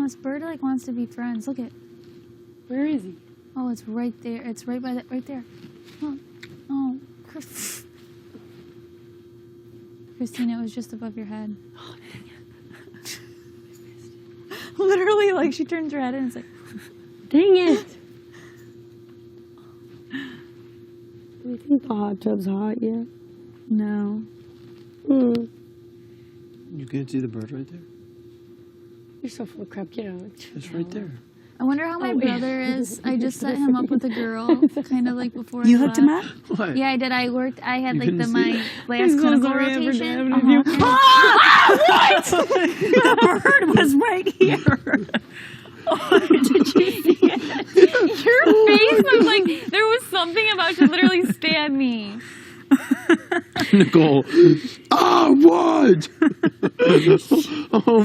this bird like wants to be friends. Look at. Where is he? Oh, it's right there. It's right by that. Right there. Oh, Christina, it was just above your head. Oh, dang it. Literally, like she turns her head and it's like. Dang it. Do you think the hot tub's hot yet? No. Mm. You can't see the bird right there? You're so full of crap. Get out. It's right there. I wonder how my brother is. I just set him up with a girl, kind of like before. You hooked him up? What? Yeah, I did. I had You like couldn't see my it? last clinical rotation. What? The bird was right here. Oh, did you see it? Your face was like there was something about to literally stab me. Nicole. Oh, what? Oh,